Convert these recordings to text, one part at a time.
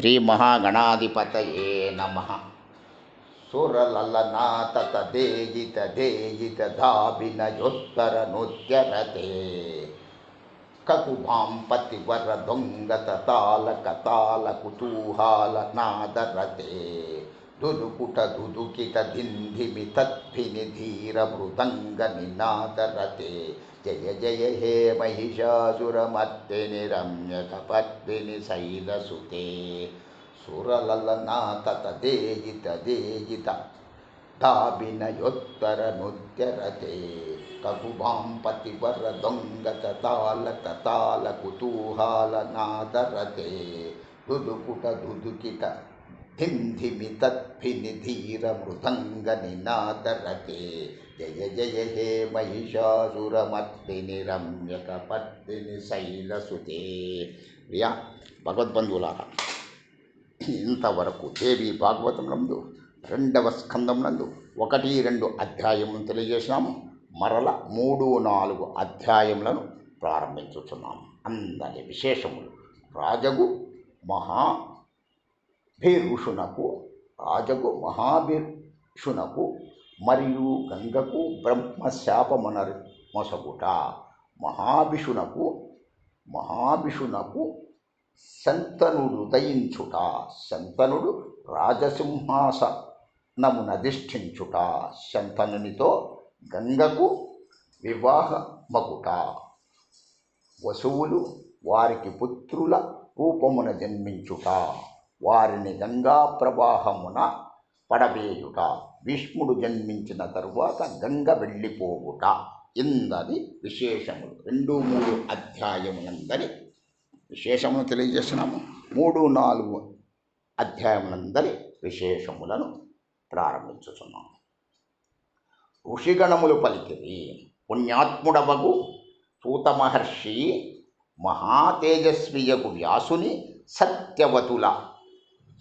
శ్రీ మహాగణాధిపతయే నమః. సురలలనాతతదేజితదేజితధాభినయోత్తరనుద్యరతే కకుభాం పతివర దొంగతతాళకతాళ కుతూహాల నాదరతే దుదుకుట దుదుకిట దింధిమి తద్భిని ధీర మృదంగ నినాదరతే జయ జయ హే మహిషాసురమర్దిని రమ్యకపర్దిని శైలసుతే సురలలనాతతదేజితదేజిత దాభినయోత్తరనుద్యరతే కకుభాం పతివర దొంగతతాళకతాళ కుతూహాల నాదరతే దుదుకుట దుదుకిట ధింధిమి తద్భిని ధీర మృదంగ నినాదరతే జయ జయ హే మహిషాసురమర్దిని రమ్యకపర్దిని శైలసుతే. ప్రియా భగవద్బంధువులారా, ఇంతవరకు దేవి భాగవతమునందు 2వ స్కందమునందు 1-2 అధ్యాయములను తెలియజేసినాము. మరల 3-4 అధ్యాయములను ప్రారంభించుతున్నాము. అందరి విశేషములు రాజగు మహాభిషునకు మరియు గంగకు బ్రహ్మశాపమొసగుట. మహాభిషునకు శంతనుడు దయించుట, శంతనుడు రాజసింహాసనమునధిష్ఠించుట, శంతనునితో గంగకు వివాహమగుట, వసువులు వారికి పుత్రుల రూపమున జన్మించుట, వారిని గంగా ప్రవాహమున పడవేయుట, భీష్ముడు జన్మించిన తరువాత గంగ వెళ్ళిపోవుట. ఇందరి విశేషములు 2-3 అధ్యాయములందరి విశేషమును తెలియజేస్తున్నాము. 3-4 అధ్యాయములందరి విశేషములను ప్రారంభించుతున్నాము. ఋషిగణములు పలికిరి. పుణ్యాత్ముడవగు సూత మహర్షి మహాతేజస్వియగు వ్యాసుని సత్యవతుల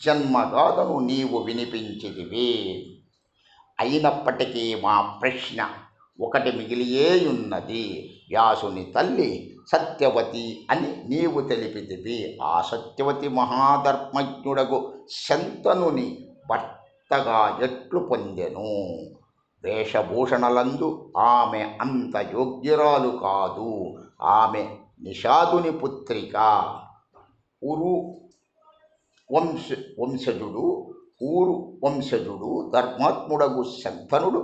జన్మగాథను నీవు వినిపించితివి. అయినప్పటికీ మా ప్రశ్న ఒకటి మిగిలియేయున్నది. వ్యాసుని తల్లి సత్యవతి అని నీవు తెలిపితివి. ఆ సత్యవతి మహాధర్మజ్ఞుడగు శంతనుని భర్తగా ఎట్లు పొందెను? వేషభూషణలందు ఆమె అంత యోగ్యురాలు కాదు. ఆమె నిషాదుని పుత్రిక. ఊరు వంశజుడు ధర్మాత్ముడగు శంతనుడు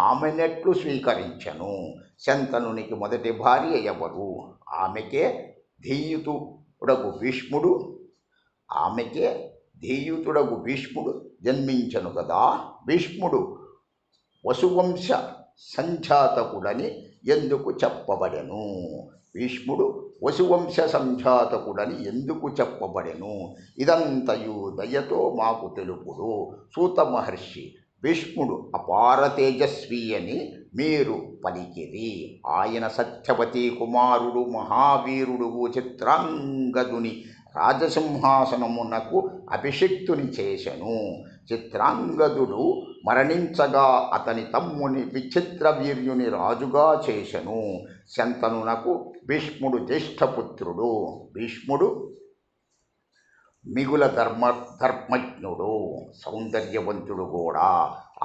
ఆమెనెట్లు స్వీకరించను? శంతనునికి మొదటి భార్య ఎవరు? ఆమెకే ధీయుతుడగు భీష్ముడు జన్మించను కదా. భీష్ముడు వసువంశ సంజాతకుడని ఎందుకు చెప్పబడెను? ఇదంతయు దయతో మాకు తెలుపుడు. సూత మహర్షి భీష్ముడు అపార తేజస్వి అని మీరు పలికిరి. ఆయన సత్యవతి కుమారుడు మహావీరుడు చిత్రాంగదుని రాజసింహాసనమునకు అభిషిక్తుని చేసెను. చిత్రాంగదుడు మరణించగా అతని తమ్ముని విచిత్రవీర్యుని రాజుగా చేసెను. శంతనునకు భీష్ముడు జ్యేష్ఠపుత్రుడు. భీష్ముడు మిగుల ధర్మజ్ఞుడు, సౌందర్యవంతుడు కూడా.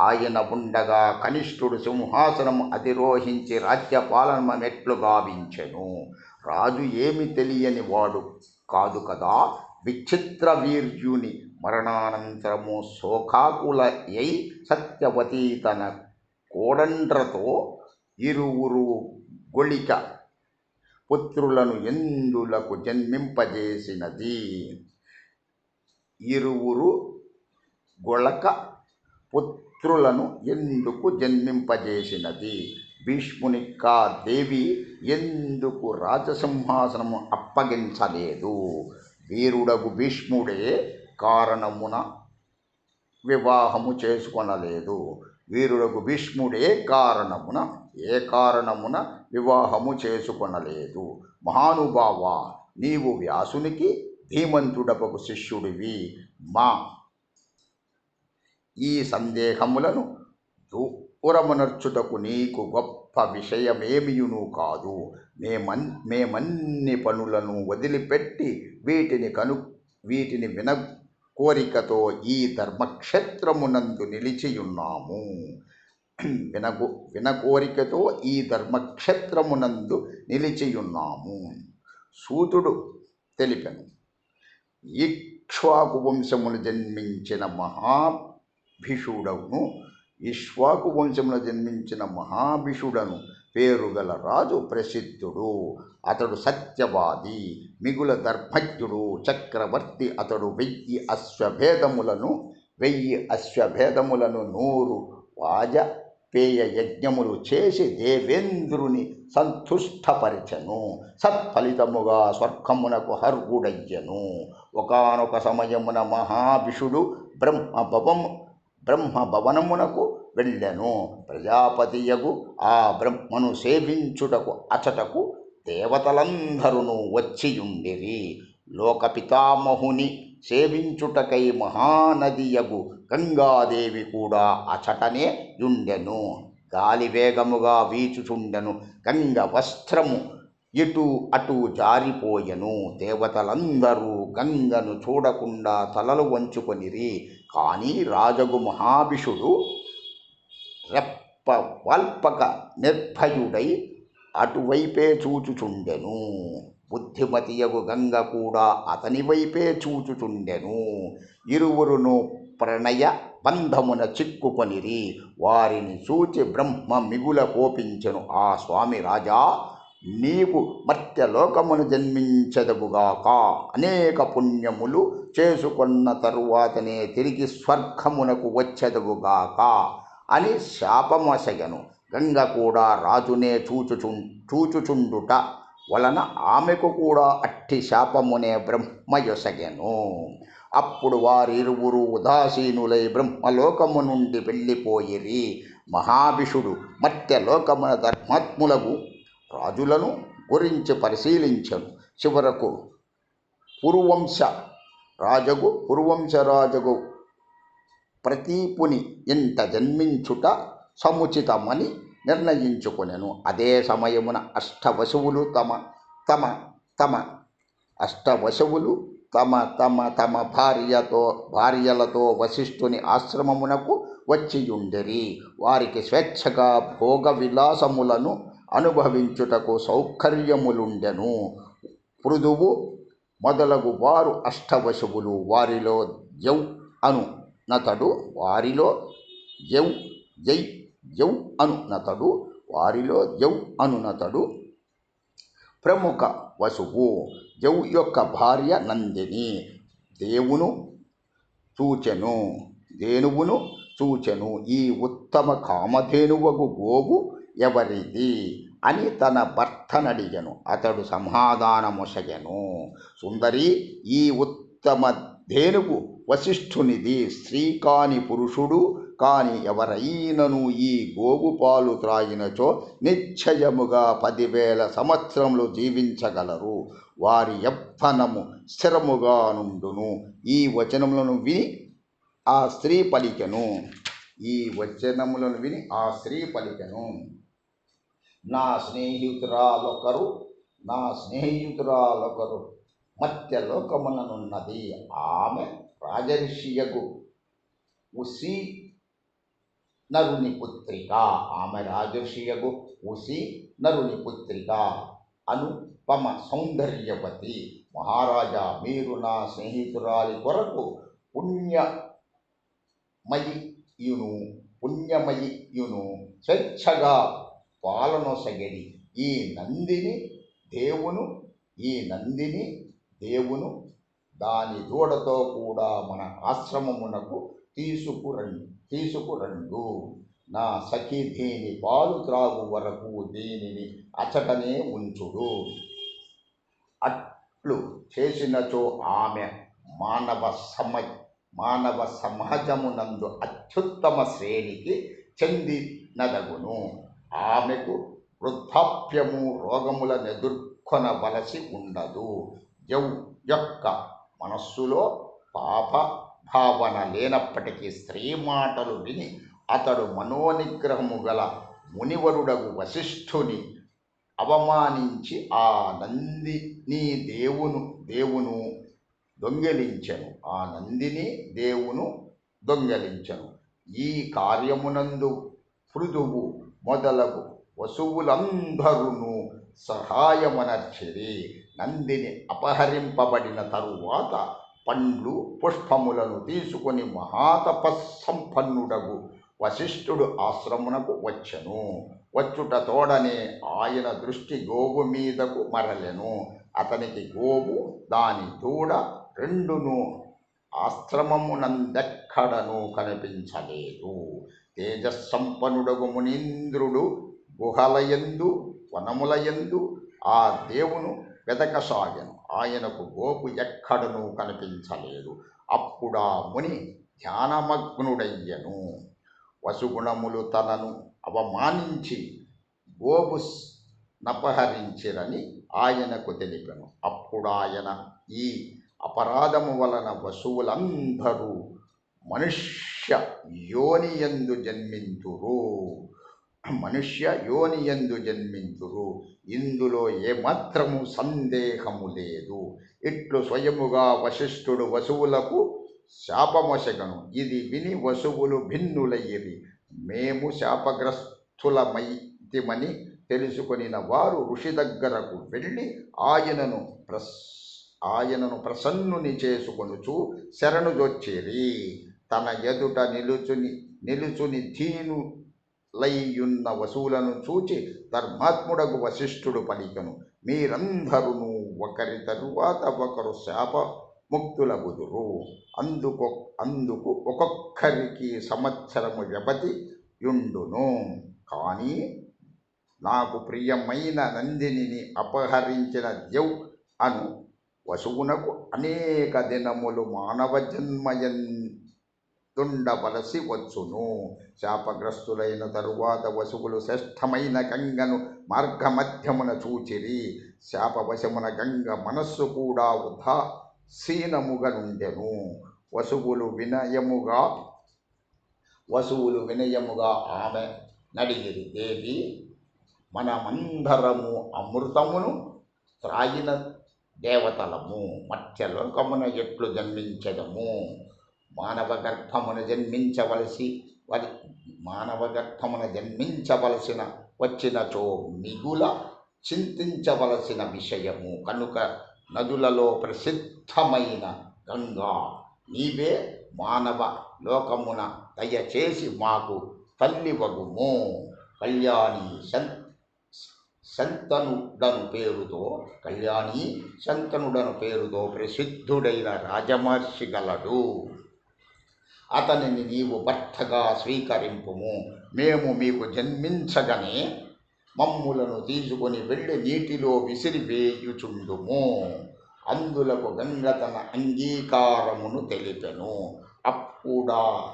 ఆయన ఉండగా కనిష్ఠుడు సింహాసనం అధిరోహించి రాజ్యపాలనమెట్లు గావించెను. రాజు ఏమి తెలియని వాడు కాదు కదా. విచిత్రవీర్యుని మరణానంతరము శోకాకులై సత్యవతి తన కోడండ్రతో 2 గొళిక పుత్రులను ఎందులకు జన్మింపజేసినది. 2 గొళక పుత్రులను ఎందుకు జన్మింపజేసినది? భీష్మునికా దేవి ఎందుకు రాజసింహాసనము అప్పగించలేదు? వీరుడగు భీష్ముడే కారణమున వివాహము చేసుకొనలేదు. ఏ కారణమున వివాహము చేసుకొనలేదు? మహానుభావ, నీవు వ్యాసునికి ధీమంతుడపకు శిష్యుడివి. మా ఈ సందేహములను దూరమునర్చుటకు నీకు గొప్ప విషయమేమియును కాదు. మేమన్ని పనులను వదిలిపెట్టి వీటిని కోరికతో ఈ ధర్మక్షేత్రమునందు నిలిచియున్నాము. వినకోరికతో ఈ ధర్మక్షేత్రమునందు నిలిచియున్నాము. సూతుడు తెలిపెను. ఇక్ష్వాకు వంశమును జన్మించిన మహాభిషుడను ఇక్ష్వాకు వంశమును జన్మించిన మహాభిషుడను పేరుగల రాజు ప్రసిద్ధుడు. అతడు సత్యవాది, మిగుల ధర్మజ్ఞుడు, చక్రవర్తి. అతడు 1000 అశ్వభేదములను 100 వాజపేయ యజ్ఞములు చేసి దేవేంద్రుని సంతుష్టపరచెను. సత్ఫలితముగా స్వర్గమునకు హర్వుడయ్యను. ఒకానొక సమయమున మహాభిషుడు బ్రహ్మభవనమునకు వెళ్ళెను. ప్రజాపతియగు ఆ బ్రహ్మను సేవించుటకు అచటకు దేవతలందరూ వచ్చియుండిరి. లోకపితామహుని సేవించుటకై మహానదియగు గంగాదేవి కూడా అచటనే యుండెను. గాలి వేగముగా వీచుచుండెను. గంగ వస్త్రము ఇటు అటు జారిపోయెను. దేవతలందరూ గంగను చూడకుండా తలలు వంచుకొనిరి. కానీ రాజగు మహాభిషుడు రెప్పవల్పక నిర్భయుడై అటువైపే చూచుచుండెను. బుద్ధిమతియగు గంగ కూడా అతని వైపే చూచుచుండెను. ఇరువురును ప్రణయ బంధమున చిక్కుకొనిరి. వారిని చూచి బ్రహ్మ మిగుల కోపించెను. ఆ స్వామి రాజా, నీవు మర్త్యలోకమును జన్మించదవుగాక. అనేక పుణ్యములు చేసుకొన్న తరువాతనే తిరిగి స్వర్గమునకు వచ్చెదవుగాక అని శాపమొసగెను. గంగ కూడా రాజునే చూచుచుండుట వలన ఆమెకు కూడా అట్టి శాపమునే బ్రహ్మయొసగెను. అప్పుడు వారిరువురు ఉదాసీనులై బ్రహ్మలోకము నుండి వెళ్ళిపోయిరి. మహాభిషుడు మర్త్యలోకమున ధర్మాత్ములకు రాజులను గురించి పరిశీలించెను. చివరకు పురువంశరాజగు ప్రతీపుని ఇంట జన్మించుట సముచితమని నిర్ణయించుకొనెను. అదే సమయమున అష్టవశువులు తమ భార్యలతో వశిష్ఠుని ఆశ్రమమునకు వచ్చియుండిరి. వారికి స్వేచ్ఛగా భోగ విలాసములను అనుభవించుటకు సౌకర్యములుండెను. పృథువు మొదలగు వారు అష్టవశువులు. వారిలో జౌ అనునతడు ప్రముఖ వసువు. జౌ యొక్క భార్య నందిని ధేనువును చూచెను. ఈ ఉత్తమ కామధేనువగు గోవు ఎవరిది అని తన భర్తనడిగెను. అతడు సమాధానమొసగెను. సుందరి, ఈ ఉత్తమ ధేనువు వశిష్ఠునిది. స్త్రీ కాని పురుషుడు కాని ఎవరైనను ఈ గోవు పాలు త్రాగినచో నిశ్చయముగా 10,000 సంవత్సరములు జీవించగలరు. వారి యవ్వనము స్థిరముగా నుండును. ఈ వచనములను విని ఆ స్త్రీ పలికెను. నా స్నేహితురాలొకరు మర్త్యలోకముననున్నది. ఆమె రాజర్షియగు ఉసి నరుని పుత్రిక. అనుపమ సౌందర్యవతి. మహారాజా, మీరు నా స్నేహితురాలి కొరకు పుణ్యమయియును స్వేచ్ఛగా పాలనొసగిడి. ఈ నందిని దేవును దాని దూడతో కూడా మన ఆశ్రమమునకు తీసుకురండు. నా సఖి దీని పాలు త్రాగు వరకు దీనిని అచటనే ఉంచుడు. అట్లు చేసినచో ఆమె మానవ సమాజమునందు అత్యుత్తమ శ్రేణికి చెందినదగును. ఆమెకు వృద్ధాప్యము రోగములను ఎదుర్కొనవలసి ఉండదు. జౌ యొక్క మనస్సులో పాప భావన లేనప్పటికీ స్త్రీ మాటలు విని అతడు మనోనిగ్రహము గల మునివరుడగు వశిష్ఠుని అవమానించి ఆ నందిని దేవును దొంగిలించెను. ఆ నందిని దేవును దొంగిలించెను. ఈ కార్యమునందు పృథువు మొదలగు వసువులందరూ సహాయమనర్చిరి. నందిని అపహరింపబడిన తరువాత పండ్లు పుష్పములను తీసుకొని మహాతపస్సంపన్నుడగు వశిష్ఠుడు ఆశ్రమునకు వచ్చెను. వచ్చుట తోడనే ఆయన దృష్టి గోవు మీదకు మరలెను. అతనికి గోవు దాని దూడ రెండును ఆశ్రమమునందెక్కడనూ కనిపించలేదు. తేజస్సంపన్నుడగు మునీంద్రుడు గుహలయందు వనములయందు ఆ దేవును వెతకసాగెను. ఆయనకు గోపు ఎక్కడనూ కనిపించలేదు. అప్పుడా ముని ధ్యానమగ్నుడయ్యను. వసుగుణములు తనను అవమానించి గోపు నపహరించిరని ఆయనకు తెలిపెను. అప్పుడాయన ఈ అపరాధము వలన వసువులందరూ మనుష్య యోనియందు జన్మింతురు. ఇందులో ఏమాత్రము సందేహము లేదు. ఇట్లు స్వయముగా వశిష్ఠుడు వసువులకు శాపమొసగను. ఇది విని వసువులు భిన్నులయ్యిరి. మేము శాపగ్రస్తులమైతిమని తెలుసుకొనిన వారు ఋషి దగ్గరకు వెళ్ళి ఆయనను ప్రసన్నుని చేసుకొనుచు శరణుజొచ్చిరి. తన ఎదుట నిలుచుని దీనులయ్యున్న వసువులను చూచి ధర్మాత్ముడగు వశిష్ఠుడు పలికెను. మీరందరూ ఒకరి తరువాత ఒకరు శాపముక్తులగుదురు. అందుకు ఒక్కొక్కరికి సంవత్సరము వ్యవధి యుండును. కానీ నాకు ప్రియమైన నందినిని అపహరించిన ద్యౌ అను వసువునకు అనేక దినములు మానవ జన్మయందుండవలసి వచ్చును. శాపగ్రస్తులైన తరువాత వసువులు శ్రేష్టమైన గంగను మార్గమధ్యమున చూచిరి. శాపవశమున గంగ మనస్సు కూడా ఉదాసీనముగా నుండెను. వసువులు వినయముగా ఆమె నడిగిరి. దేవి, మనమందరము అమృతమును త్రాగిన దేవతలము. మత్స్యలోకమున ఎట్లు జన్మించెదము? మానవ గర్భమున జన్మించవలసిన వచ్చినచో మిగుల చింతించవలసిన విషయము కనుక నదులలో ప్రసిద్ధమైన గంగా, నీవే మానవ లోకమున దయచేసి మాకు తల్లివగుము. కళ్యాణి శంతనుడను పేరుతో ప్రసిద్ధుడైన రాజమహర్షి గలడు. అతనిని నీవు భర్తగా స్వీకరింపుము. మేము మీకు జన్మించగనే మమ్ములను తీసుకొని వెళ్ళి నీటిలో విసిరివేయుచుండుము. అందులకు గంగ తన అంగీకారమును తెలిపెను. అప్పుడా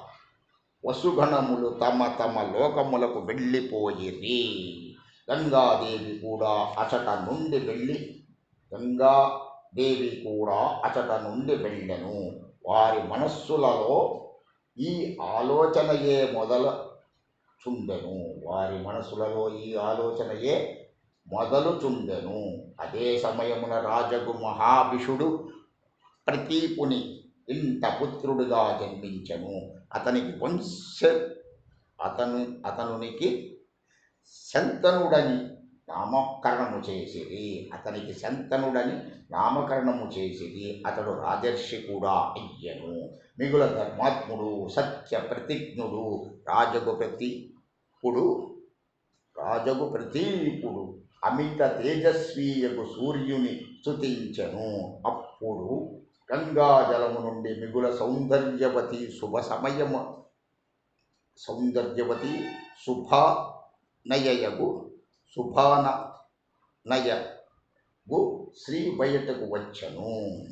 వసుగణములు తమ తమ లోకములకు వెళ్ళిపోయిరి. గంగాదేవి కూడా అచట నుండి వెళ్ళెను. వారి మనస్సులలో ఈ ఆలోచనయే మొదలుచుండెను. అదే సమయమున రాజగు మహాభిషుడు ప్రతీపుని ఇంట పుత్రుడుగా జన్మించెను. అతనునికి శంతనుడని నామకరణము చేసిరి. అతడు రాజర్షి కూడా అయ్యను. మిగుల ధర్మాత్ముడు, సత్య ప్రతిజ్ఞుడు రాజగు ప్రతీపుడు అమిత తేజస్వీయగు సూర్యుని స్తుతించెను. అప్పుడు గంగాజలము నుండి మిగుల సౌందర్యవతి శుభానయగు శ్రీ బయటకు వచ్చెను.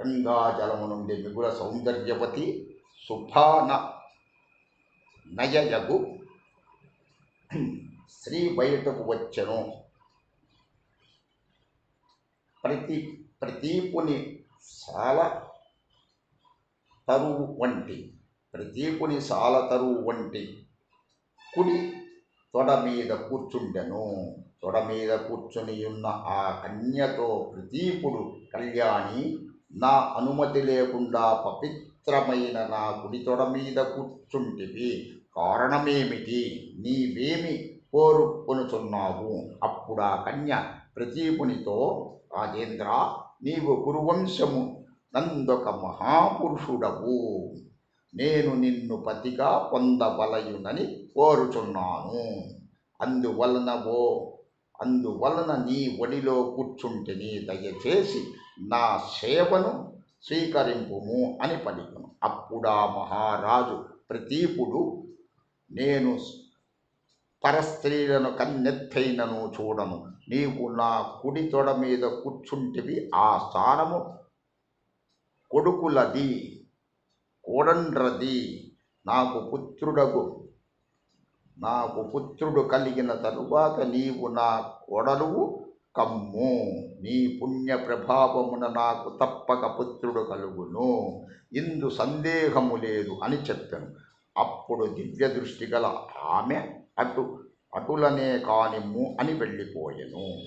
గంగాజలము నుండి మిగుల సౌందర్యవతి శుభానయగు శ్రీ బయటకు వచ్చెను. ప్రతీపుని సాల తరువు వంటి కుడి తొడ మీద కూర్చుండెను. తొడ మీద కూర్చునియున్న ఆ కన్యతో ప్రతీపుడు, కళ్యాణి, నా అనుమతి లేకుండా పవిత్రమైన నా కుడి తొడ మీద కూర్చుంటివి, కారణమేమిటి? నీవేమి కోరుకొనుచున్నావు? అప్పుడా కన్య ప్రతీపునితో, రాజేంద్ర, నీవు కురువంశము నందొక మహాపురుషుడవు. నేను నిన్ను పతిగా పొందవలయునని కోరుచున్నాను. అందువలన నీ ఒడిలో కూర్చుంటిని. దయచేసి నా సేవను స్వీకరింపుము అని పలికెను. అప్పుడా మహారాజు ప్రతీపుడు, నేను పరస్త్రీలను కన్నెత్తైనను చూడను. నీవు నా కుడి తొడ మీద కూర్చుంటివి, ఆ స్థానము కొడుకులది, కోడండ్రది. నాకు పుత్రుడు కలిగిన తరువాత నీవు నా కోడలువు కమ్ము. నీ పుణ్య ప్రభావమున నాకు తప్పక పుత్రుడు కలుగును, ఇందు సందేహము లేదు అని చెప్పాను. అప్పుడు దివ్య దృష్టి గల ఆమె అటులనే కానిమ్ము అని వెళ్ళిపోయెను.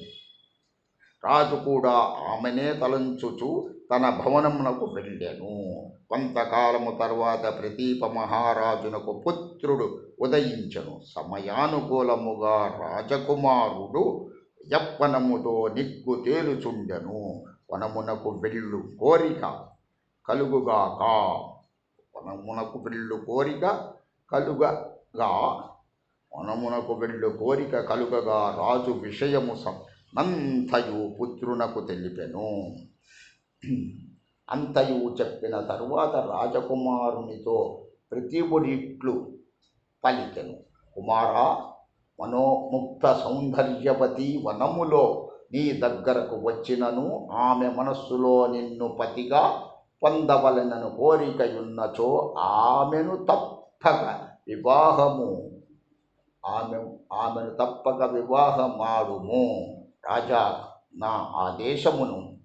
రాజు కూడా ఆమెనే తలంచుచు తన భవనమునకు వెళ్ళెను. కొంతకాలము తర్వాత ప్రతీప మహారాజునకు పుత్రుడు ఉదయించెను. సమయానుకూలముగా రాజకుమారుడు యవ్వనముతో నిగ్గు తేలుచుండెను. వనమునకు వెళ్ళు కోరిక కలుగుగాక. రాజు విషయము నంతయు పుత్రునకు తెలిపెను. అంతయు చెప్పిన తరువాత రాజకుమారునితో ప్రతీపుడిట్లు పలికెను. కుమారా, మనోముక్త సౌందర్యవతి వనములో నీ దగ్గరకు వచ్చినను ఆమె మనస్సులో నిన్ను పతిగా పొందవలెనను కోరికయున్నచో ఆమెను తప్పక వివాహమాడుము. రాజా, నా ఆదేశమును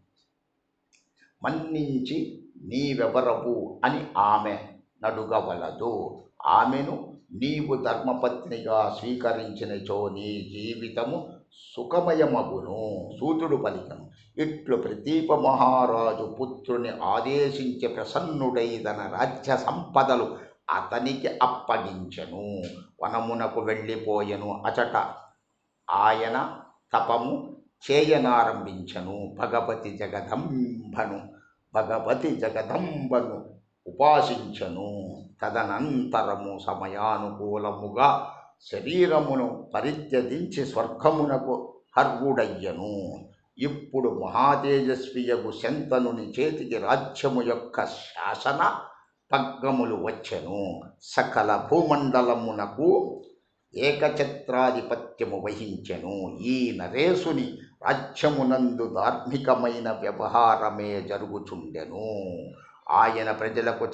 మన్నించి నీవెవరవు అని ఆమె నడుగవలదు. ఆమెను నీవు ధర్మపత్నిగా స్వీకరించినచో నీ జీవితము సుఖమయమగును. సూతుడు పలికెను. ఇట్లు ప్రతీప మహారాజు పుత్రుని ఆదేశించి ప్రసన్నుడై తన రాజ్య సంపదలు అతనికి అప్పగించెను. వనమునకు వెళ్ళిపోయెను. అచట ఆయన తపము చేయనారంభించెను. భగవతి జగదంబను ఉపాసించెను. తదనంతరము సమయానుకూలముగా శరీరమును పరిత్యజించి స్వర్గమునకు హర్వుడయ్యను. ఇప్పుడు మహాతేజస్వియగు శంతనుని చేతికి రాజ్యము యొక్క శాసన పగ్గములు వచ్చెను. సకల భూమండలమునకు ఏకఛత్రాధిపత్యము వహించెను. ఈ నరేశుని రాజ్యమునందు ధార్మికమైన వ్యవహారమే జరుగుచుండెను. ఆయన ప్రజలను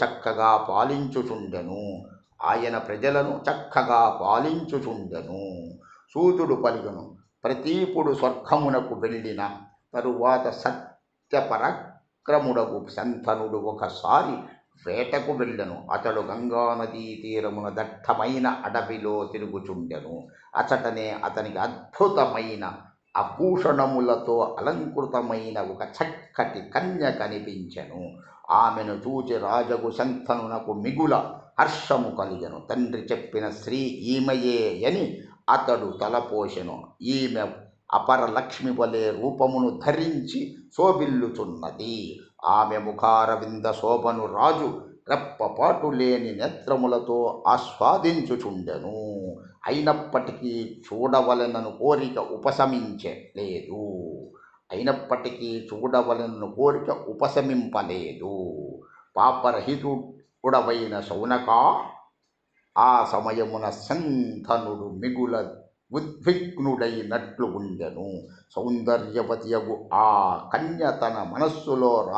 చక్కగా పాలించుచుండెను. సూతుడు పలికెను. ప్రతీపుడు స్వర్గమునకు వెళ్ళిన తరువాత సత్యపరాక్రముడగు శంతనుడు ఒకసారి వేటకు వెళ్ళెను. అతడు గంగానదీ తీరమున దట్టమైన అడవిలో తిరుగుచుండెను. అచటనే అతనికి అద్భుతమైన ఆభూషణములతో అలంకృతమైన ఒక చక్కటి కన్య కనిపించెను. ఆమెను చూచి రాజగు శంతనునకు మిగుల హర్షము కలిగెను. తండ్రి చెప్పిన స్త్రీ ఈమెయే అని అతడు తలపోసెను. ఈమె అపరలక్ష్మి వలె రూపమును ధరించి శోభిల్లుచున్నది. ఆమె ముఖారవింద శోభను రాజు రెప్పపాటు లేని నేత్రములతో ఆస్వాదించుచుండెను. అయినప్పటికీ చూడవలెనను కోరిక ఉపశమింపలేదు. పాపరహితుడవైన శౌనకా, ఆ సమయమున శంతనుడు మిగుల ఉద్విగ్నుడైనట్లు ఉండెను. సౌందర్యవతియగు ఆ కన్య తన మనస్సులో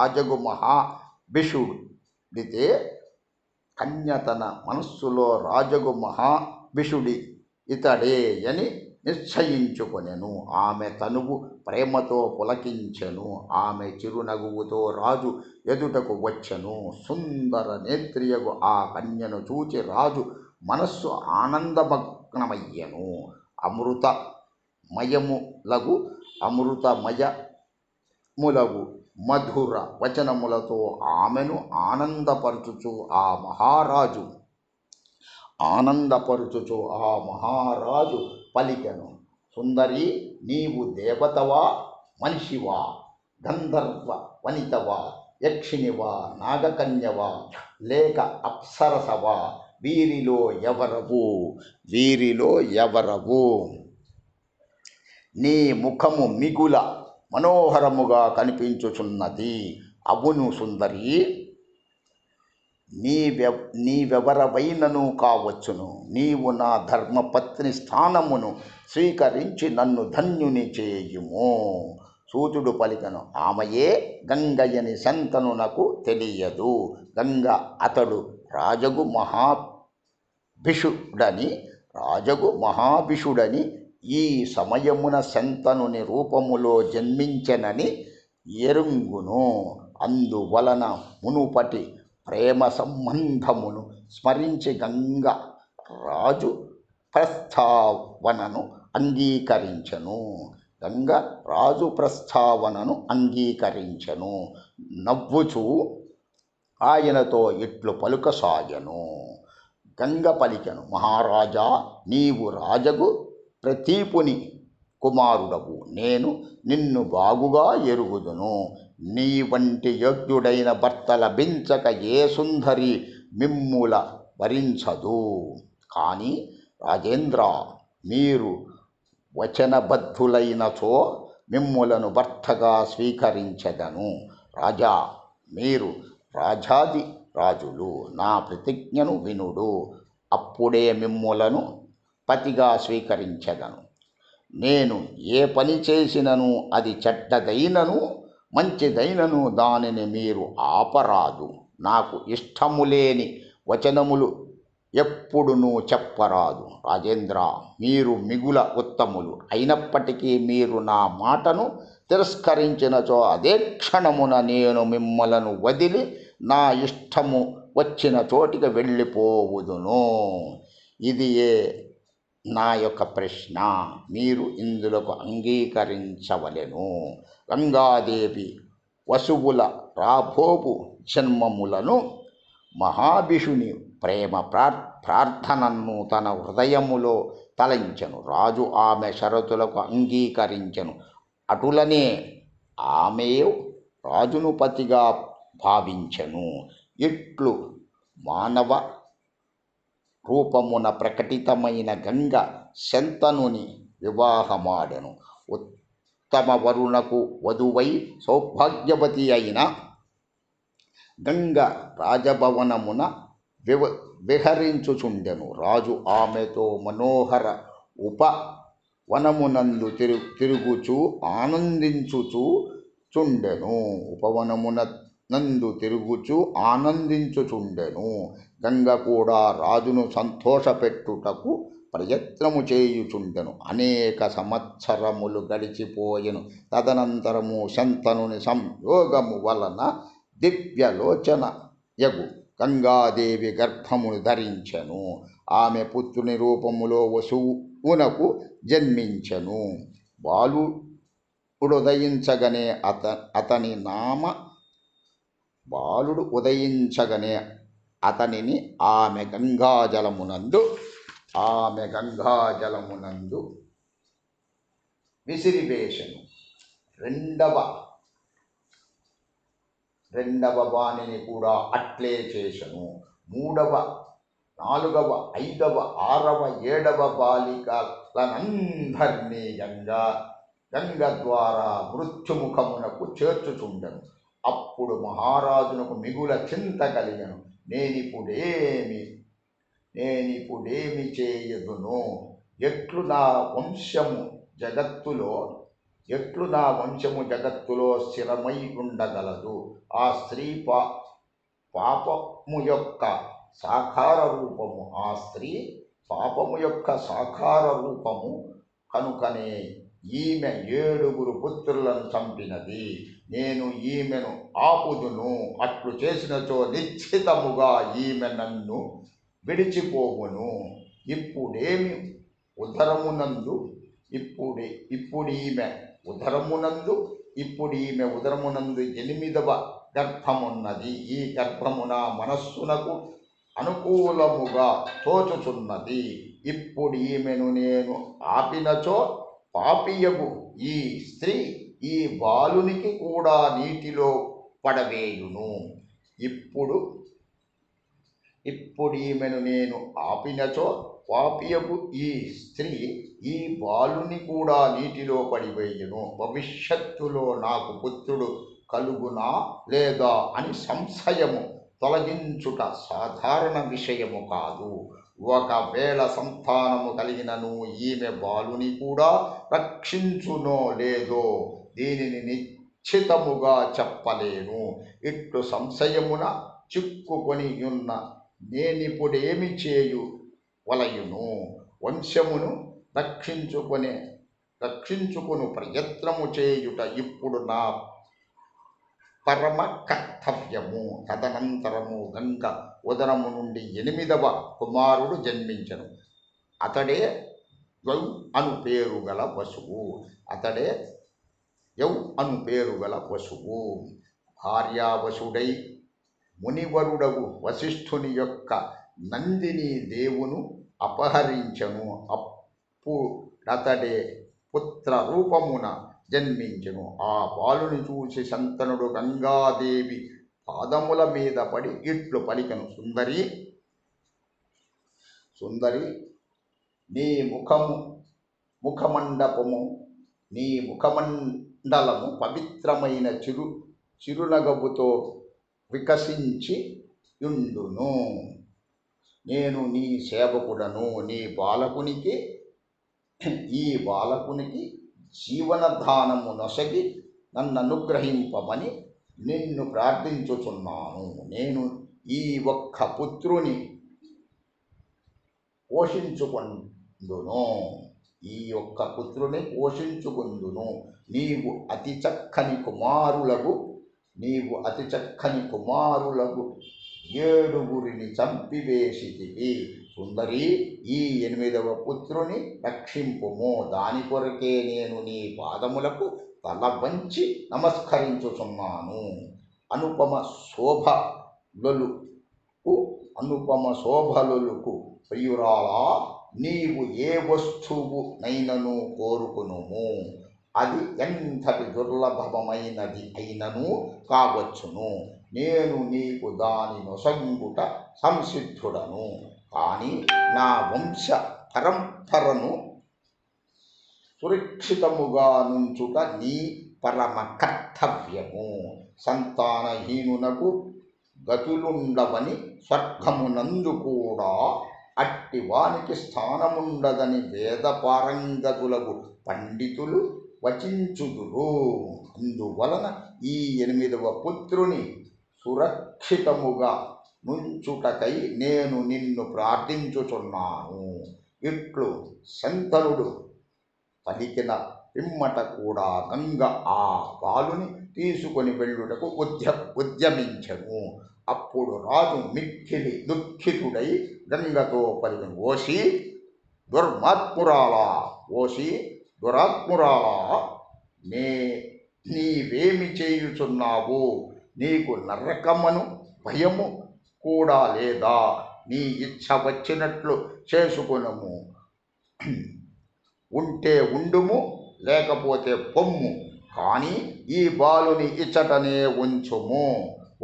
రాజగు మహాభిషుడి ఇతడే అని నిశ్చయించుకొనెను. ఆమె తనువు ప్రేమతో పులకించెను. ఆమె చిరునగువుతో రాజు ఎదుటకు వచ్చెను. సుందర నేత్రియగు ఆ కన్యను చూచి రాజు మనస్సు ఆనందమగ్నమయ్యెను. అమృతమయములగు మధుర వచనములతో ఆమెను ఆనందపరుచుచు ఆ మహారాజు పలికెను, సుందరి, నీవు దేవతవా, మనిషివా, గంధర్వ వనితవా, యక్షినివా, నాగకన్యవా, లేక అప్సరసవా? వీరిలో ఎవరవు? నీ ముఖము మిగుల మనోహరముగా కనిపించుచున్నది. అవును సుందరి, నీవెవరవైనను కావచ్చును. నీవు నా ధర్మపత్ని స్థానమును స్వీకరించి నన్ను ధన్యుని చేయుము. సూతుడు పలికను, ఆమెయే గంగయ్యని శంతనునకు తెలియదు. గంగ అతడు రాజగు మహాభిషుడని ఈ సమయమున శంతనుని రూపములో జన్మించెనని ఎరుంగును. అందువలన మునుపటి ప్రేమ సంబంధమును స్మరించి గంగ రాజు ప్రస్తావనను అంగీకరించెను. నవ్వుచూ ఆయనతో ఇట్లు పలుకసాగెను. గంగ పలికెను, మహారాజా, నీవు రాజగు ప్రతీపుని కుమారుడవు. నేను నిన్ను బాగుగా ఎరుగుదును. నీ వంటి యోగ్యుడైన భర్త లభించక ఏ సుందరి మిమ్ముల వరించదు. కానీ రాజేంద్ర, మీరు వచనబద్ధులైనచో మిమ్ములను భర్తగా స్వీకరించెదను. రాజా, మీరు రాజాది రాజులు, నా ప్రతిజ్ఞను వినుడు. అప్పుడే మిమ్ములను పతిగా స్వీకరించెదను. నేను ఏ పని చేసినను అది చెడ్డదైనను మంచిదైనను దానిని మీరు ఆపరాదు. నాకు ఇష్టములేని వచనములు ఎప్పుడునూ చెప్పరాదు. రాజేంద్ర, మీరు మిగుల ఉత్తములు. అయినప్పటికీ మీరు నా మాటను తిరస్కరించినచో అదే క్షణమున నేను మిమ్మలను వదిలి నా ఇష్టము వచ్చిన చోటికి వెళ్ళిపోవుదును. ఇది నా యొక్క ప్రశ్న. మీరు ఇందులకు అంగీకరించవలెను. గంగాదేవి వసువుల రాబోవు జన్మములను మహాభిషుని ప్రేమ ప్రార్థనను తన హృదయములో తలంచెను. రాజు ఆమె షరతులకు అంగీకరించెను. అటులనే ఆమె రాజును పతిగా భావించెను. ఇట్లు మానవ రూపమున ప్రకటితమైన గంగ శంతనుని వివాహమాడెను. ఉత్తమ వరుణకు వధువై సౌభాగ్యవతి అయిన గంగ రాజభవనమున విహరించుచుండెను. రాజు ఆమెతో మనోహర ఉపవనమునందు తిరుగుచూ ఆనందించుచుండెను. గంగ కూడా రాజును సంతోషపెట్టుటకు ప్రయత్నము చేయుచుండెను. అనేక సంవత్సరములు గడిచిపోయెను. తదనంతరము శంతనుని సంయోగము వలన దివ్యలోచనయగు గంగాదేవి గర్భమును ధరించెను. ఆమె పుత్రుని రూపములో వసువునకు జన్మించెను. బాలుడు ఉదయించగనే అతనిని ఆమె గంగాజలమునందు విసిరివేశను. రెండవ వాణిని కూడా అట్లే చేశను. మూడవ, నాలుగవ, ఐదవ, ఆరవ, ఏడవ బాలికలనందరినీ గంగ ద్వారా మృత్యుముఖమునకు చేర్చుచుండెను. అప్పుడు మహారాజునకు మిగుల చింత కలిగెను. నేనిప్పుడేమి చేయుదును? ఎట్లు నా వంశము జగత్తులో స్థిరమై ఉండగలదు? ఆ స్త్రీ పాపము యొక్క సాకార రూపము కనుకనే ఈమె 7 పుత్రులను చంపినది. నేను ఈమెను ఆపుదును. అట్లు చేసినచో నిశ్చితముగా ఈమె నన్ను విడిచిపోవును. ఇప్పుడు ఈమె ఉదరమునందు ఇప్పుడు ఈమె ఉదరమునందు 8వ గర్భమున్నది. ఈ గర్భమున మనస్సునకు అనుకూలముగా తోచుచున్నది. ఇప్పుడు ఈమెను నేను ఆపినచో పాపియగు ఈ స్త్రీ ఈ బాలునికి కూడా నీటిలో పడవేయును. ఇప్పుడు ఈమెను నేను ఆపినచో పాపియగు ఈ స్త్రీ ఈ బాలుని కూడా నీటిలో పడివేయును. భవిష్యత్తులో నాకు పుత్రుడు కలుగునా లేదా అని సంశయము తొలగించుట సాధారణ విషయము కాదు. ఒకవేళ సంతానము కలిగినను ఈమె బాలుని కూడా రక్షించునో లేదో దీనిని నిశ్చితముగా చెప్పలేను. ఇట్లు సంశయమున చిక్కుకొని ఉన్న నేనిప్పుడేమి చేయు వలయును? వంశమును రక్షించుకుని ప్రయత్నము చేయుట ఇప్పుడు నా పరమ కర్తవ్యము. తదనంతరము గంగ ఉదరము నుండి 8వ కుమారుడు జన్మించను. అతడే యౌ అను పేరు గల పశువు. భార్యావశుడై మునివరుడగు వశిష్ఠుని యొక్క నందిని దేవును అపహరించను. అప్పుడతడే పుత్ర రూపమున జన్మించెను. ఆ బాలుని చూసి శంతనుడు గంగాదేవి పాదముల మీద పడి ఇట్లు పలికెను. సుందరి, నీ ముఖమండలము పవిత్రమైన చిరునగవుతో వికసించి యుండును. నేను నీ సేవకుడను. ఈ బాలకునికి జీవనదానము నొసగి నన్ననుగ్రహింపమని నిన్ను ప్రార్థించుచున్నాను. నేను ఈ ఒక్క పుత్రుని పోషించుకుందును. నీవు అతి చక్కని కుమారులకు 7గురిని చంపివేసితివి. సుందరి, ఈ 8వ పుత్రుని రక్షింపుము. దాని కొరకే నేను నీ పాదములకు తల వంచి నమస్కరించుచున్నాను. అనుపమ శోభలులకు ప్రియురాలా, నీవు ఏ వస్తువు నైనను కోరుకునుము. అది ఎంతటి దుర్లభమైనది అయినను కావచ్చును. నేను నీకు దాని నొసంగుట సంసిద్ధుడను. కానీ నా వంశ పరంపరను సురక్షితముగా నుంచుట నీ పరమ కర్తవ్యము. సంతానహీనునకు గతులుండవని స్వర్గమునందు కూడా అట్టి వానికి స్థానముండదని వేదపారంగతులకు పండితులు వచించుదురు. అందువలన ఈ 8వ పుత్రుని సురక్షితముగా నుంచుటకై నేను నిన్ను ప్రార్థించుచున్నాను. ఇట్లు శంతనుడు పలికిన పిమ్మట కూడా గంగ ఆ బాలుని తీసుకొని వెళ్ళుటకు ఉద్యమించెను. అప్పుడు రాజు మిక్కిలి దుఃఖితుడై గంగతో పలికెను. ఓసి దురాత్మురాలా, నీవేమి చేయుచున్నావు? నీకు నరకమను భయము కూడా లేదా? నీ ఇచ్చ వచ్చినట్లు చేసుకొనుము. ఉంటే ఉండుము, లేకపోతే పొమ్ము. కానీ ఈ బాలుని ఇచ్చటనే ఉంచుము.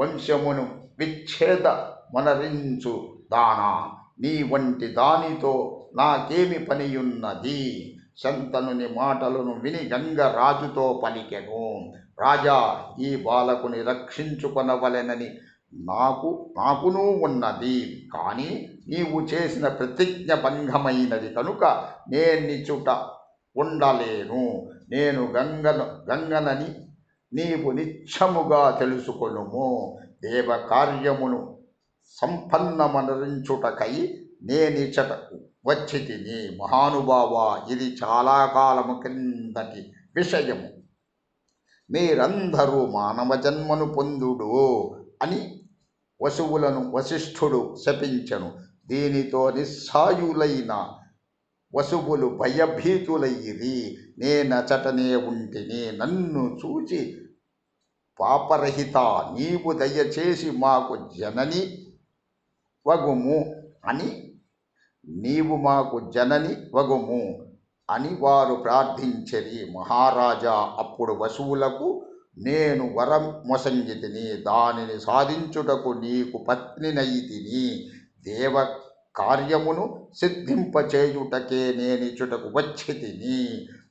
వంశమును విచ్ఛేదమనరించు దానా, నీ వంటి దానితో నాకేమి పనియున్నది? శంతనుని మాటలను విని గంగ రాజుతో పలికెను. రాజా, ఈ బాలకుని రక్షించుకొనవలెనని నాకునూ ఉన్నది. కానీ నీవు చేసిన ప్రతిజ్ఞ భంగమైనది కనుక నేనిచుట ఉండలేను. నేను గంగనని నీవు నిత్యముగా తెలుసుకొనుము. దేవకార్యమును సంపన్నమనరించుటకై నేనిచటకు వచ్చి తిని. మహానుభావ, ఇది చాలా కాలము క్రిందటి విషయము. మీరందరూ మానవ జన్మను పొందుడు అని వశిష్ఠుడు శపించెను. దీనితో నిస్సాయులైన వసువులు భయభీతులయ్యిరి. నేనచటనే ఉంటిని. నన్ను చూచి పాపరహిత, నీవు దయచేసి మాకు జనని వగుము అని వారు ప్రార్థించిరి. మహారాజా అప్పుడు వసువులకు, నేను వరం మొసంగితిని, దానిని సాధించుటకు నీకు పత్నినైతిని. దేవ కార్యమును సిద్ధింపచేయుటకే నేనిచుటకు వచ్చితిని.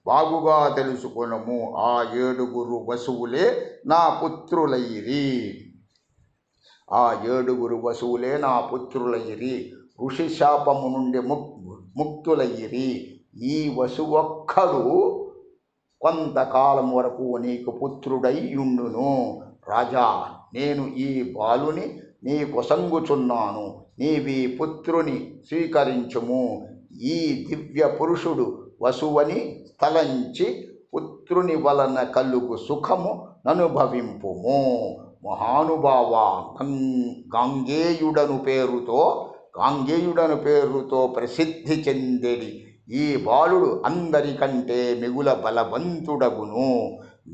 బాగుగా తెలుసుకొనుము, ఆ 7 వసువులే నా పుత్రులైరి. ఋషి శాపము నుండి ముక్తులయ్యిరి. ఈ వసువొక్కడు కొంతకాలం వరకు నీకు పుత్రుడై యుండును. రాజా, నేను ఈ బాలుని నీకొసంగుచున్నాను. నీవీ పుత్రుని స్వీకరించుము. ఈ దివ్య పురుషుడు వసువని తలంచి పుత్రుని వలన కలుగు సుఖము ననుభవింపుము. మహానుభావ, గాంగేయుడను పేరుతో ప్రసిద్ధి చెందెడి ఈ బాలుడు అందరికంటే మిగుల బలవంతుడగును.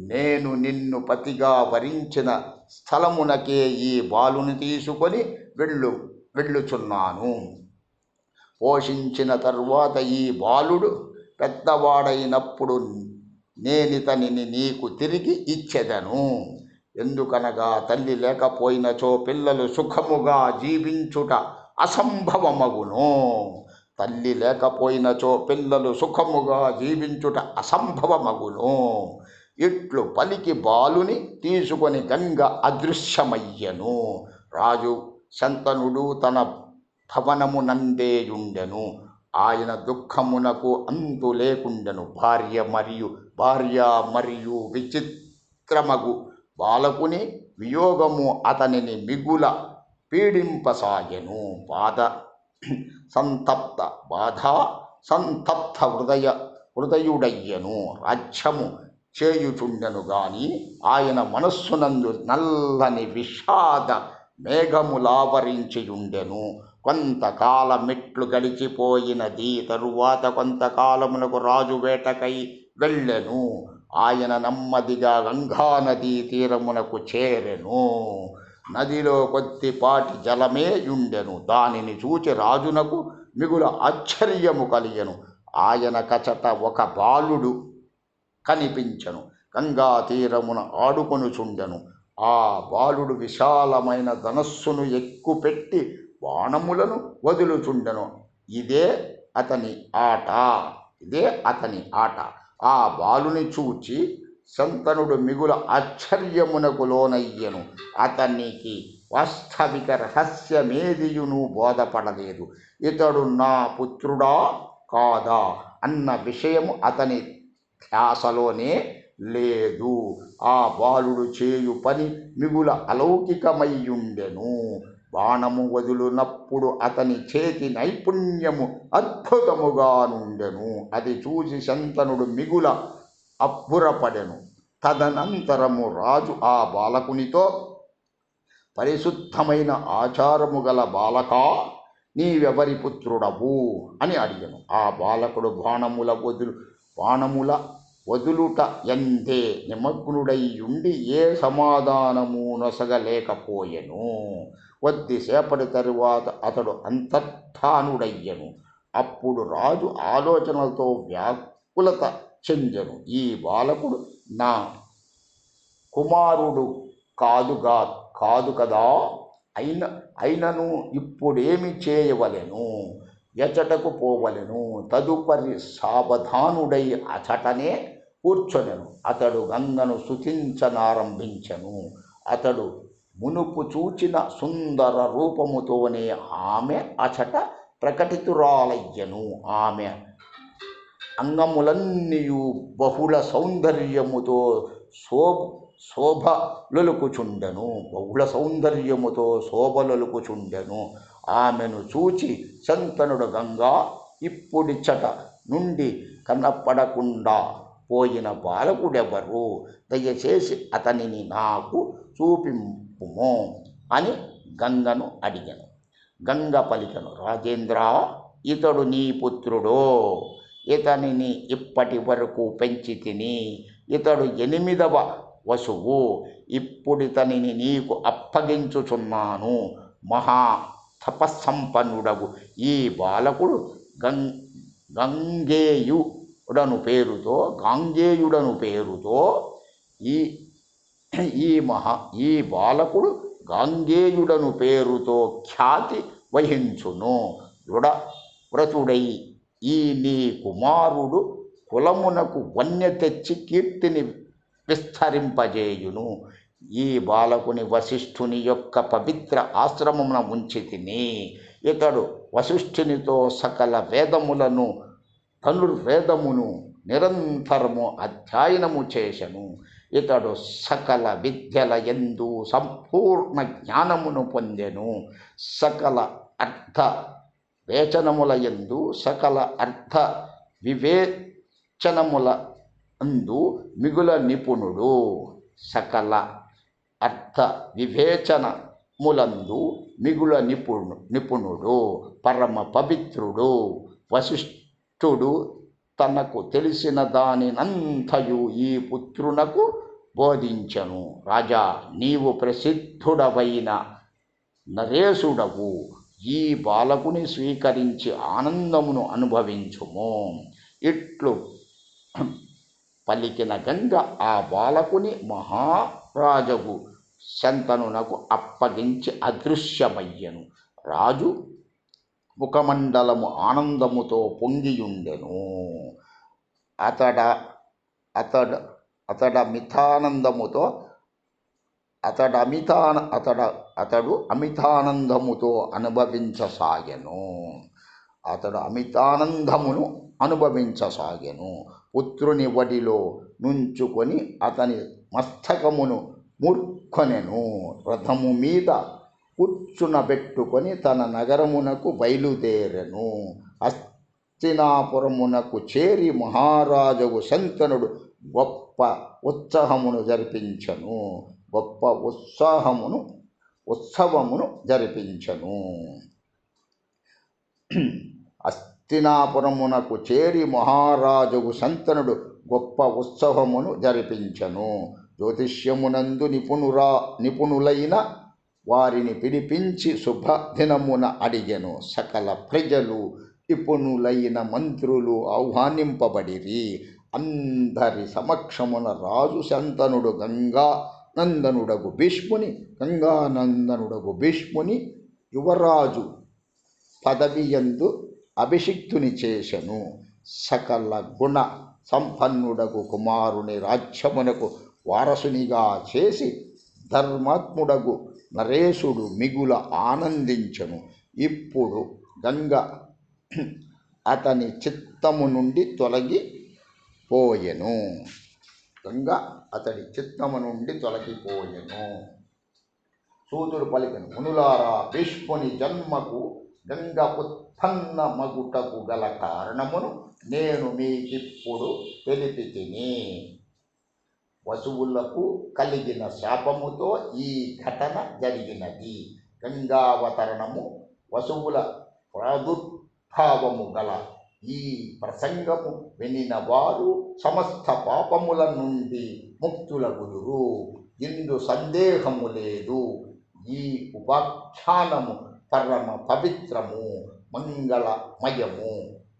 నేను నిన్ను పతిగా వరించిన స్థలమునకే ఈ బాలుని తీసుకొని వెళ్ళుచున్నాను. పోషించిన తరువాత ఈ బాలుడు పెద్దవాడైనప్పుడు నేనితనిని నీకు తిరిగి ఇచ్చెదను. ఎందుకనగా తల్లి లేకపోయినచో పిల్లలు సుఖముగా జీవించుట అసంభవమగును. ఇట్లు పలికి బాలుని తీసుకొని గంగ అదృశ్యమయ్యను. రాజు శంతనుడు తన భవనమునందేయుండెను. ఆయన దుఃఖమునకు అంతు లేకుండెను. భార్య మరియు విచిత్రమగు బాలకుని వియోగము అతనిని మిగుల పీడింపసాగెను. బాధా సంతప్త హృదయుడయ్యను. రాజ్యము చేయుచుండెను గాని ఆయన మనస్సునందు నల్లని విషాద మేఘములావరించియుండెను. కొంతకాలమిట్లు గడిచిపోయినది. తరువాత కొంతకాలమునకు రాజు వేటకై వెళ్ళెను. ఆయన నెమ్మదిగా గంగానదీ తీరమునకు చేరెను. నదిలో కొద్దిపాటి జలమే యుండెను. దానిని చూచి రాజునకు మిగుల ఆశ్చర్యము కలిగెను. ఆయన కచట ఒక బాలుడు కనిపించెను. గంగా తీరమున ఆడుకొనుచుండెను. ఆ బాలుడు విశాలమైన ధనస్సును ఎక్కుపెట్టి బాణములను వదులుచుండెను. ఇదే అతని ఆట. ఆ బాలుని చూచి శంతనుడు మిగుల ఆశ్చర్యమునకు లోనయ్యెను. అతనికి వాస్తవిక రహస్యమేదియును బోధపడలేదు. ఇతడు నా పుత్రుడా కాదా అన్న విషయము అతని ధ్యాసలోనే లేదు. ఆ బాలుడు చేయు పని మిగుల అలౌకికమయ్యుండెను. బాణము వదులునప్పుడు అతని చేతి నైపుణ్యము అద్భుతముగా నుండెను. అది చూసి శంతనుడు మిగుల అబ్బురపడెను. తదనంతరము రాజు ఆ బాలకునితో, పరిశుద్ధమైన ఆచారము గల బాలకా, నీవెవరి పుత్రుడవు అని అడిగెను. ఆ బాలకుడు బాణముల వదులుట ఎందే నిమగ్నుడైయుండి ఏ సమాధానము నొసగలేకపోయెను. కొద్దిసేపటి తరువాత అతడు అంతర్ధానుడయ్యెను. అప్పుడు రాజు ఆలోచనలతో వ్యాకులత చెందెను. ఈ బాలకుడు నా కుమారుడు కాదు కదా. అయినను ఇప్పుడేమి చేయవలెను? ఎచటకు పోవలెను? తదుపరి సావధానుడై అచటనే కూర్చొనెను. అతడు గంగను స్తుతించనారంభించెను. అతడు మునుపు చూచిన సుందర రూపముతోనే ఆమె అచట ప్రకటితురాలయ్యెను. ఆమె అంగములన్నీయు బహుళ సౌందర్యముతో శోభలొలుకుచుండెను. ఆమెను చూచి శంతనుడు, గంగా, ఇప్పుడిచ్చట నుండి కనపడకుండా పోయిన బాలకుడెవరు? దయచేసి అతనిని నాకు చూపింపుము అని గంగను అడిగెను. గంగ పలికెను, రాజేంద్ర, ఇతడు నీ పుత్రుడో, ఇతనిని ఇప్పటి వరకు పెంచి తిని, ఇతడు 8వ వసువు, ఇప్పుడితనిని నీకు అప్పగించుచున్నాను. మహా తపస్సంపన్నుడగు ఈ బాలకుడు గాంగేయుడను పేరుతో ఈ బాలకుడు గాంగేయుడను పేరుతో ఖ్యాతి వహించును. దృఢవ్రతుడై ఈ నీ కుమారుడు కులమునకు వన్య తెచ్చి కీర్తిని విస్తరింపజేయును. ఈ బాలకుని వశిష్ఠుని యొక్క పవిత్ర ఆశ్రమమున ఉంచి తిని, ఇతడు వశిష్ఠునితో సకల వేదములను ధనుర్వేదమును నిరంతరము అధ్యయనము చేసెను. ఇతడు సకల విద్యల యందు సంపూర్ణ జ్ఞానమును పొందెను. సకల అర్థ వివేచనముల అందు మిగుల నిపుణుడు, పరమ పవిత్రుడు. వశిష్ఠుడు తనకు తెలిసిన దానినంతయు ఈ పుత్రునకు బోధించెను. రాజా, నీవు ప్రసిద్ధుడవైన నరేశుడవు. ఈ బాలకుని స్వీకరించి ఆనందమును అనుభవించుము. ఇట్లు పలికిన గంగ ఆ బాలకుని మహారాజగు శంతనునకు అప్పగించి అదృశ్యమయ్యెను. రాజు ముఖమండలము ఆనందముతో పొంగియుండెను. అతడు అమితానందముతో అనుభవించసాగెను. పుత్రుని వడిలో నుంచుకొని అతని మస్తకమును మూర్ఖొనెను. రథము మీద కూర్చునబెట్టుకొని తన నగరమునకు బయలుదేరెను. హస్తినాపురమునకు చేరి మహారాజగు శంతనుడు గొప్ప ఉత్సవమును జరిపించెను. హస్తినాపురమునకు చేరి మహారాజగు శంతనుడు గొప్ప ఉత్సవమును జరిపించెను. జ్యోతిష్యమునందు నిపుణులైన వారిని పిలిపించి శుభదినమున అడిగెను. సకల ప్రజలు, నిపుణులైన మంత్రులు ఆహ్వానింపబడిరి. అందరి సమక్షమున రాజు శంతనుడు గంగానందనుడగు భీష్ముని యువరాజు పదవియందు అభిషిక్తుని చేసెను. సకల గుణ సంపన్నుడగు కుమారుని రాజ్యమునకు వారసునిగా చేసి ధర్మాత్ముడగు నరేశుడు మిగుల ఆనందించెను. ఇప్పుడు గంగ అతని చిత్తము నుండి తొలగిపోయెను. సూతుడు పలికెను, మునులారా, భీష్ముని జన్మకు గంగ ఉత్పన్నమగుటకు గల కారణమును నేను మీకిప్పుడు తెలిపి తిని. వసువులకు కలిగిన శాపముతో ఈ ఘటన జరిగినది. గంగావతరణము, వసువుల ప్రాదుర్భావము గల ఈ ప్రసంగము వినిన వారు సమస్త పాపముల నుండి ముక్తులగుదురు. ఇందు సందేహము లేదు. ఈ ఉపాఖ్యానము పరమ పవిత్రము, మంగళమయము,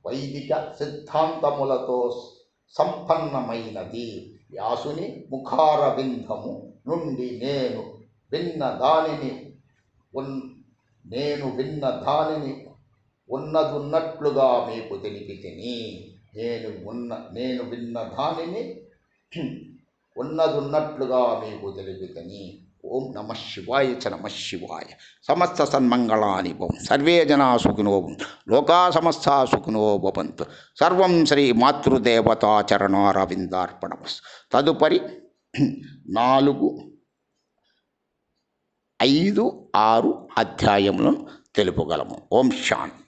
వైదిక సిద్ధాంతములతో సంపన్నమైనది. వ్యాసుని ముఖారవిందము నుండి నేను విన్న దానిని ఉన్నదున్నట్లుగా మీకు తెలిపి తిని. ఓం నమః శివాయ చ నమః శివాయ. సమస్త సన్మంగళాని భవం. సర్వే జనా సుఖినో భవంతు. లోకా సమస్తా సుఖినో భవంతు. సర్వం శ్రీ మాతృదేవతా చరణారవిందార్పణమస్తు. తదుపరి 4, 5, 6 అధ్యాయములను తెలుపగలము. ఓం శాంతి.